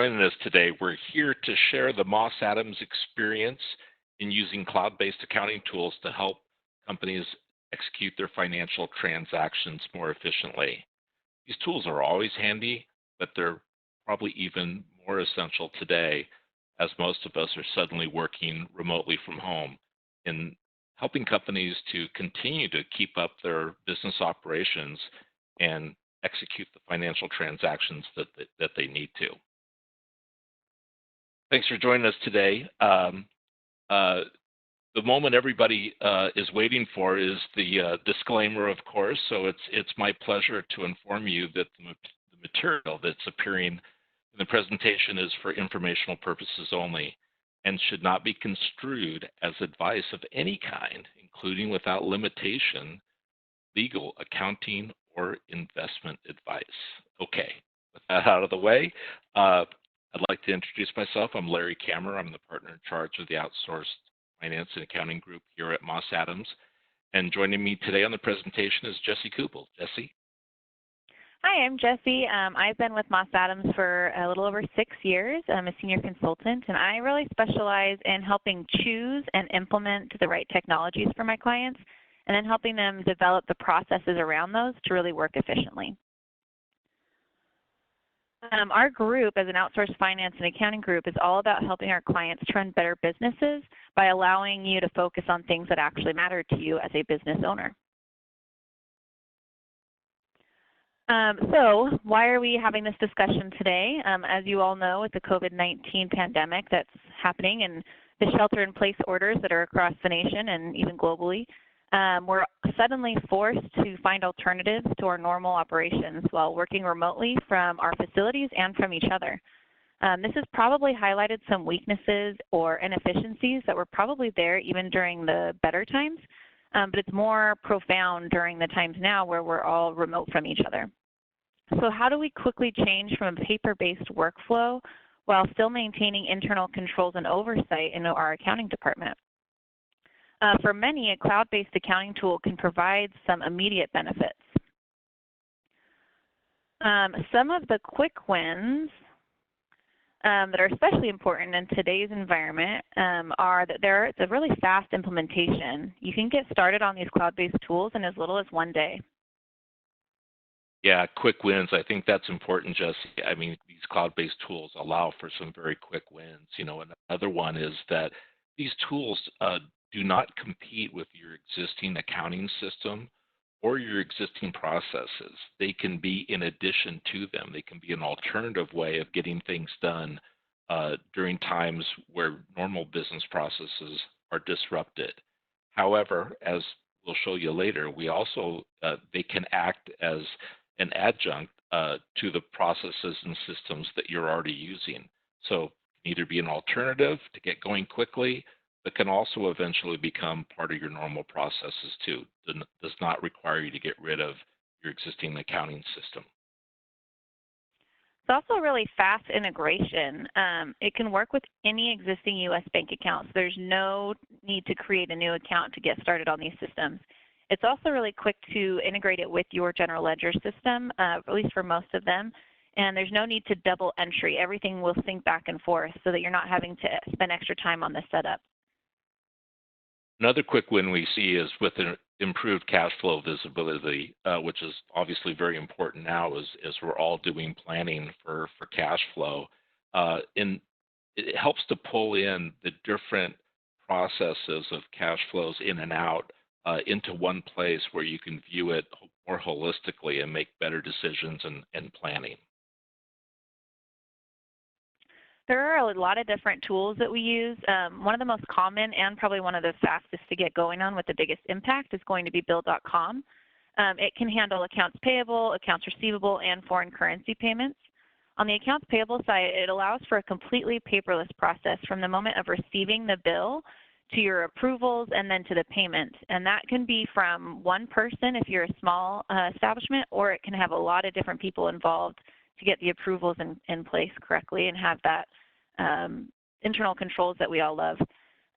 joining us today. We're here to share the Moss Adams experience in using cloud-based accounting tools to help companies execute their financial transactions more efficiently. These tools are always handy, but they're probably even more essential today as most of us are suddenly working remotely from home in helping companies to continue to keep up their business operations and execute the financial transactions that they need to. Thanks for joining us today. The moment everybody is waiting for is the disclaimer, of course. So it's my pleasure to inform you that the material that's appearing in the presentation is for informational purposes only and should not be construed as advice of any kind, including without limitation, legal, accounting, or investment advice. Okay, with that out of the way, I'd like to introduce myself. I'm Larry Kammerer. I'm the partner in charge of the Outsourced Finance and Accounting Group here at Moss Adams. And joining me today on the presentation is Jessy Kubul. Jessy? Hi, I'm Jessy. I've been with Moss Adams for a little over 6 years. I'm a senior consultant, and I really specialize in helping choose and implement the right technologies for my clients, and then helping them develop the processes around those to really work efficiently. Our group, as an outsourced finance and accounting group, is all about helping our clients run better businesses by allowing you to focus on things that actually matter to you as a business owner. So why are we having this discussion today? As you all know, with the COVID-19 pandemic that's happening and the shelter-in-place orders that are across the nation and even globally, we're suddenly forced to find alternatives to our normal operations while working remotely from our facilities and from each other. This has probably highlighted some weaknesses or inefficiencies that were probably there even during the better times, but it's more profound during the times now where we're all remote from each other. So how do we quickly change from a paper-based workflow while still maintaining internal controls and oversight in our accounting department? For many, a cloud-based accounting tool can provide some immediate benefits. Some of the quick wins that are especially important in today's environment are that it's a really fast implementation. You can get started on these cloud-based tools in as little as 1 day. Yeah, quick wins. I think that's important, Jessy. I mean, these cloud-based tools allow for some very quick wins. You know, another one is that these tools do not compete with your existing accounting system or your existing processes. They can be in addition to them. They can be an alternative way of getting things done during times where normal business processes are disrupted. However, as we'll show you later, we also they can act as an adjunct to the processes and systems that you're already using. So it can either be an alternative to get going quickly, but can also eventually become part of your normal processes too. Does not require you to get rid of your existing accounting system. It's also really fast integration. It can work with any existing U.S. bank accounts. There's no need to create a new account to get started on these systems. It's also really quick to integrate it with your general ledger system, at least for most of them. And there's no need to double entry. Everything will sync back and forth so that you're not having to spend extra time on the setup. Another quick win we see is with an improved cash flow visibility, which is obviously very important now as we're all doing planning for cash flow. And it helps to pull in the different processes of cash flows in and out into one place where you can view it more holistically and make better decisions and planning. There are a lot of different tools that we use. One of the most common and probably one of the fastest to get going on with the biggest impact is going to be Bill.com. It can handle accounts payable, accounts receivable, and foreign currency payments. On the accounts payable side, it allows for a completely paperless process from the moment of receiving the bill to your approvals and then to the payment. And that can be from one person if you're a small establishment, or it can have a lot of different people involved to get the approvals in place correctly and have that internal controls that we all love.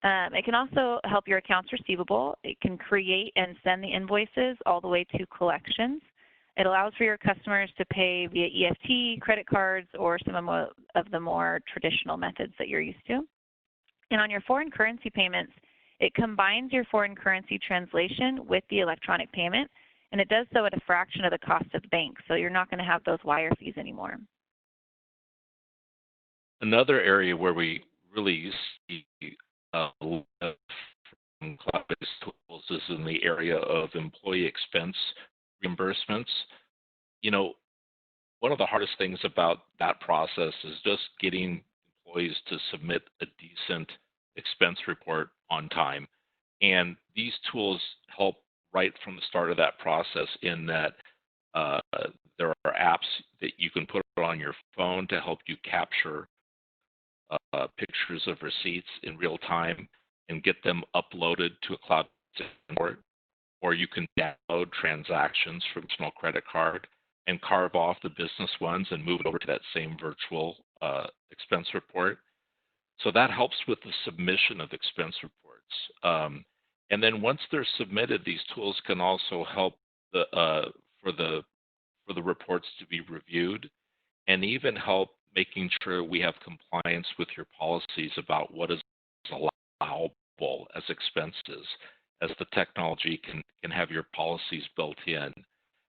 It can also help your accounts receivable. It can create and send the invoices all the way to collections. It allows for your customers to pay via EFT, credit cards, or some of the more traditional methods that you're used to. And on your foreign currency payments, it combines your foreign currency translation with the electronic payment, and it does so at a fraction of the cost of the bank, so you're not going to have those wire fees anymore. Another area where we really see a lot of cloud-based tools is in the area of employee expense reimbursements. You know, one of the hardest things about that process is just getting employees to submit a decent expense report on time. And these tools help right from the start of that process in that uh, there are apps that you can put on your phone to help you capture pictures of receipts in real time and get them uploaded to a cloud report, or you can download transactions from a personal credit card and carve off the business ones and move it over to that same virtual expense report. So that helps with the submission of expense reports. And then once they're submitted, these tools can also help for the reports to be reviewed and even help making sure we have compliance with your policies about what is allowable as expenses, as the technology can have your policies built in.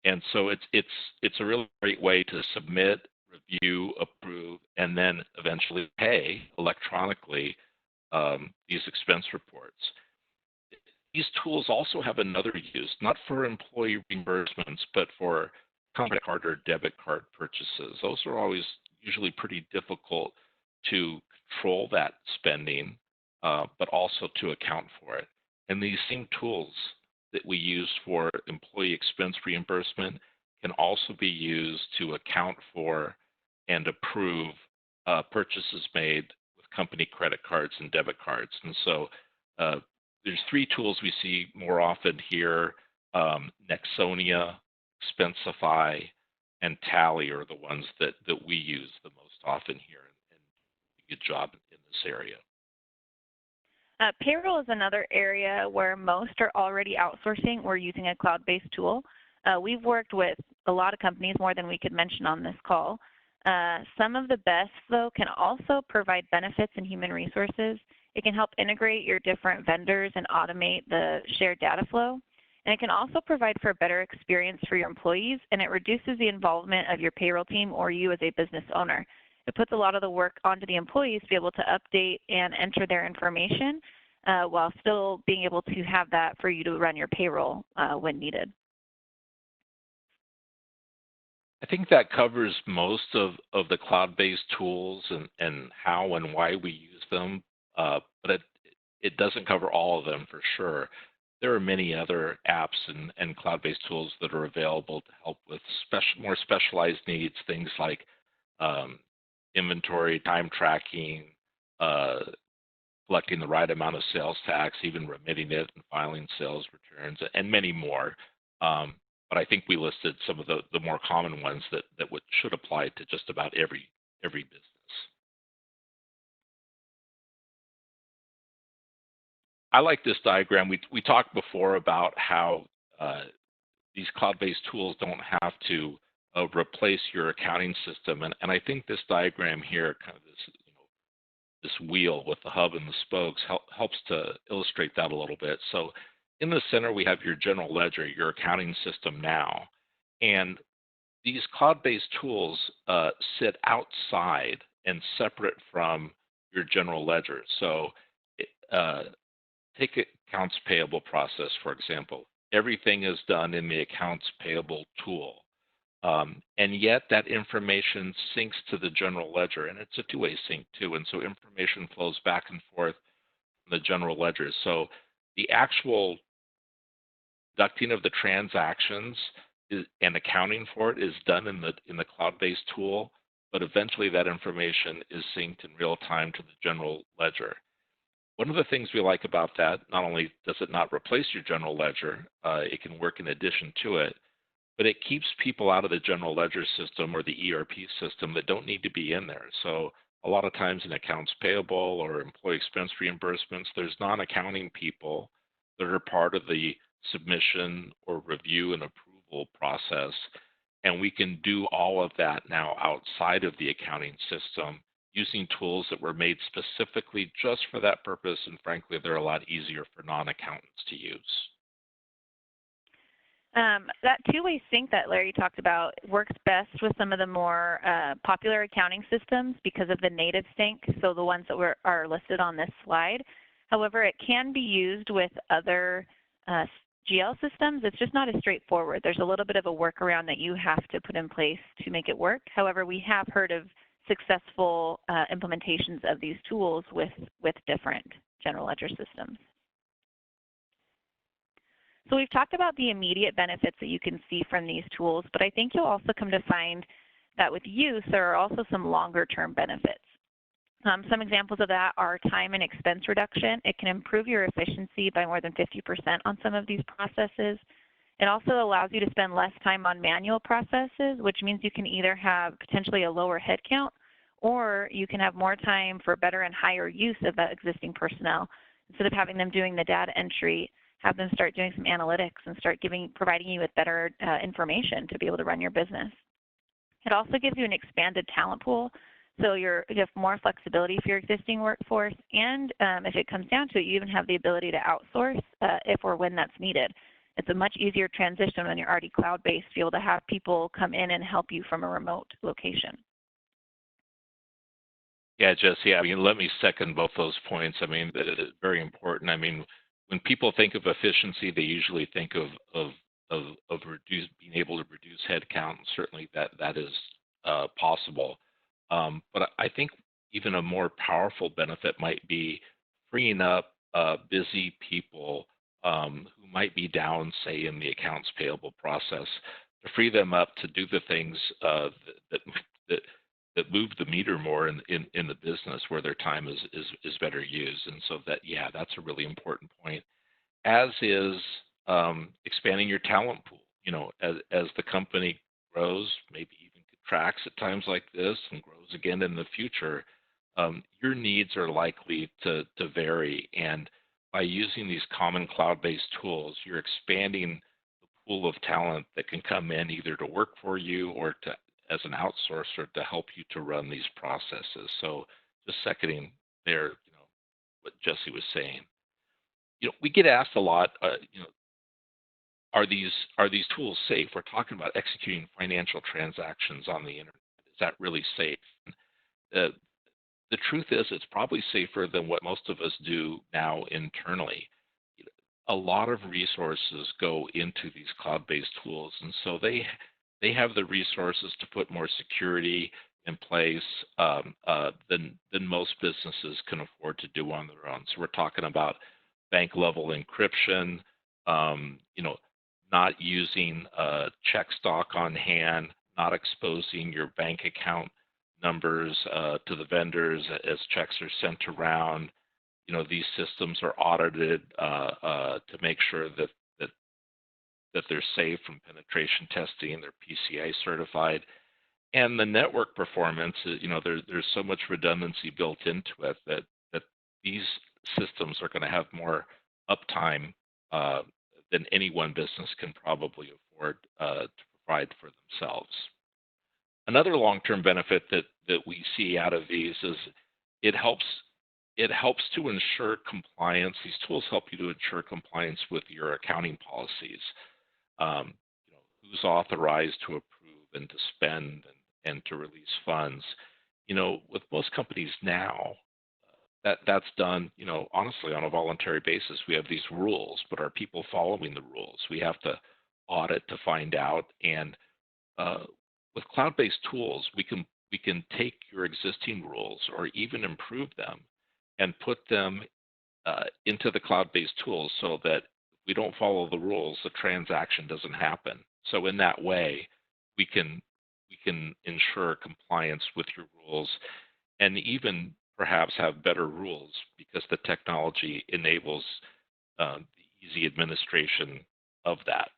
And so it's a really great way to submit, review, approve, and then eventually pay electronically these expense reports. These tools also have another use, not for employee reimbursements, but for credit card or debit card purchases. Those are always usually pretty difficult to control that spending, but also to account for it. And these same tools that we use for employee expense reimbursement can also be used to account for and approve purchases made with company credit cards and debit cards. And so there's three tools we see more often here. Nexonia, Expensify, and Tally are the ones that we use the most often here, and do a good job in this area. Payroll is another area where most are already outsourcing or using a cloud-based tool. We've worked with a lot of companies, more than we could mention on this call. Some of the best, though, can also provide benefits in human resources. It can help integrate your different vendors and automate the shared data flow. And it can also provide for a better experience for your employees, and it reduces the involvement of your payroll team or you as a business owner. It puts a lot of the work onto the employees to be able to update and enter their information while still being able to have that for you to run your payroll when needed. I think that covers most of the cloud-based tools and how and why we use them, but it doesn't cover all of them for sure. There are many other apps and cloud-based tools that are available to help with more specialized needs, things like inventory, time tracking, collecting the right amount of sales tax, even remitting it and filing sales returns, and many more. But I think we listed some of the more common ones that should apply to just about every business. I like this diagram. We talked before about how these cloud-based tools don't have to replace your accounting system, and I think this diagram here, kind of this wheel with the hub and the spokes, helps to illustrate that a little bit. So in the center, we have your general ledger, your accounting system now, and these cloud-based tools sit outside and separate from your general ledger. So take accounts payable process, for example. Everything is done in the accounts payable tool. And yet that information syncs to the general ledger, and it's a two-way sync too. And so information flows back and forth from the general ledger. So the actual conducting of the transactions and accounting for it is done in the cloud-based tool, but eventually that information is synced in real time to the general ledger. One of the things we like about that, not only does it not replace your general ledger, it can work in addition to it, but it keeps people out of the general ledger system or the ERP system that don't need to be in there. So a lot of times in accounts payable or employee expense reimbursements, there's non-accounting people that are part of the submission or review and approval process. And we can do all of that now outside of the accounting system using tools that were made specifically just for that purpose. And frankly, they're a lot easier for non-accountants to use. That two-way sync that Larry talked about works best with some of the more popular accounting systems because of the native sync, so the ones that are listed on this slide. However, it can be used with other GL systems. It's just not as straightforward. There's a little bit of a workaround that you have to put in place to make it work. However, we have heard of successful implementations of these tools with different general ledger systems. So we've talked about the immediate benefits that you can see from these tools, but I think you'll also come to find that with use, there are also some longer-term benefits. Some examples of that are time and expense reduction. It can improve your efficiency by more than 50% on some of these processes. It also allows you to spend less time on manual processes, which means you can either have potentially a lower headcount, or you can have more time for better and higher use of that existing personnel. Instead of having them doing the data entry, have them start doing some analytics and start providing you with better information to be able to run your business. It also gives you an expanded talent pool, so you have more flexibility for your existing workforce, and if it comes down to it, you even have the ability to outsource if or when that's needed. It's a much easier transition when you're already cloud-based to be able to have people come in and help you from a remote location. Yeah, Jesse, I mean, let me second both those points. I mean, it's very important. I mean, when people think of efficiency, they usually think of being able to reduce headcount. Certainly, that is possible. But I think even a more powerful benefit might be freeing up busy people who might be down, say, in the accounts payable process, to free them up to do the things that move the meter more in the business, where their time is better used. And so yeah, that's a really important point, as is expanding your talent pool. You know, as the company grows, maybe even contracts at times like this and grows again in the future, your needs are likely to vary. And by using these common cloud-based tools, you're expanding the pool of talent that can come in either to work for you or as an outsourcer to help you to run these processes. So just seconding there, what Jesse was saying. We get asked a lot, are these tools safe? We're talking about executing financial transactions on the internet. Is that really safe? The truth is, it's probably safer than what most of us do now internally. A lot of resources go into these cloud-based tools, and so they have the resources to put more security in place than most businesses can afford to do on their own. So we're talking about bank level encryption, not using check stock on hand, not exposing your bank account numbers to the vendors as checks are sent around. These systems are audited to make sure that they're safe from penetration testing, they're PCI certified. And the network performance, there's so much redundancy built into it that these systems are going to have more uptime than any one business can probably afford to provide for themselves. Another long-term benefit that we see out of these is it helps to ensure compliance. These tools help you to ensure compliance with your accounting policies. Who's authorized to approve and to spend and to release funds. With most companies now, that's done, honestly, on a voluntary basis. We have these rules, but are people following the rules? We have to audit to find out. And with cloud-based tools, we can take your existing rules or even improve them and put them into the cloud-based tools so that we don't follow the rules, the transaction doesn't happen. So in that way, we can ensure compliance with your rules and even perhaps have better rules because the technology enables the easy administration of that.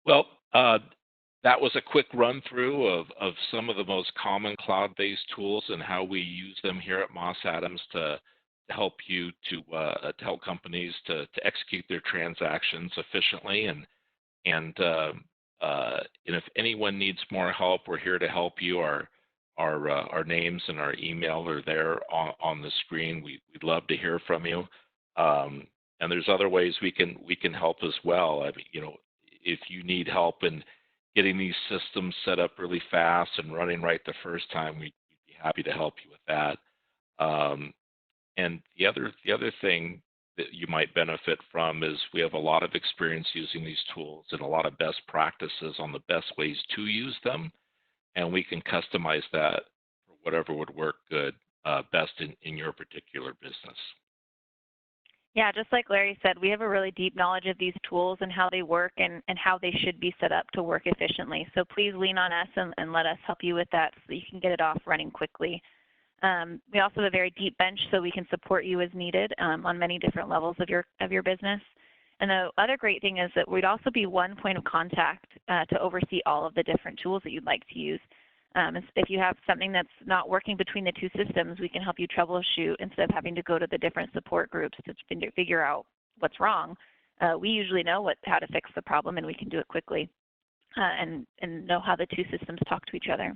Well, that was a quick run through of some of the most common cloud-based tools and how we use them here at Moss Adams to help you to help companies to execute their transactions efficiently. And if anyone needs more help, we're here to help you. Our names and our email are there on the screen. We'd love to hear from you. And there's other ways we can help as well. I mean, if you need help in getting these systems set up really fast and running right the first time, we'd be happy to help you with that. Um, and the other thing that you might benefit from is we have a lot of experience using these tools and a lot of best practices on the best ways to use them, and we can customize that for whatever would work good best in your particular business. Yeah, just like Larry said, we have a really deep knowledge of these tools and how they work and how they should be set up to work efficiently. So please lean on us and let us help you with that so that you can get it off running quickly. We also have a very deep bench so we can support you as needed on many different levels of your business. And the other great thing is that we'd also be one point of contact to oversee all of the different tools that you'd like to use. If you have something that's not working between the two systems, we can help you troubleshoot instead of having to go to the different support groups to figure out what's wrong. We usually know how to fix the problem, and we can do it quickly and know how the two systems talk to each other.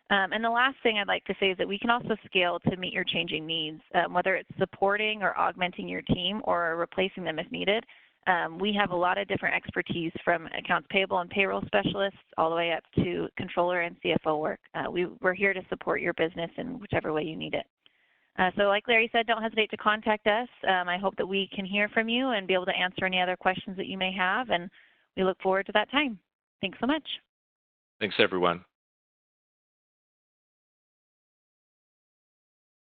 And the last thing I'd like to say is that we can also scale to meet your changing needs, whether it's supporting or augmenting your team or replacing them if needed. We have a lot of different expertise from accounts payable and payroll specialists all the way up to controller and CFO work. We're here to support your business in whichever way you need it. So like Larry said, don't hesitate to contact us. I hope that we can hear from you and be able to answer any other questions that you may have, and we look forward to that time. Thanks so much. Thanks, everyone.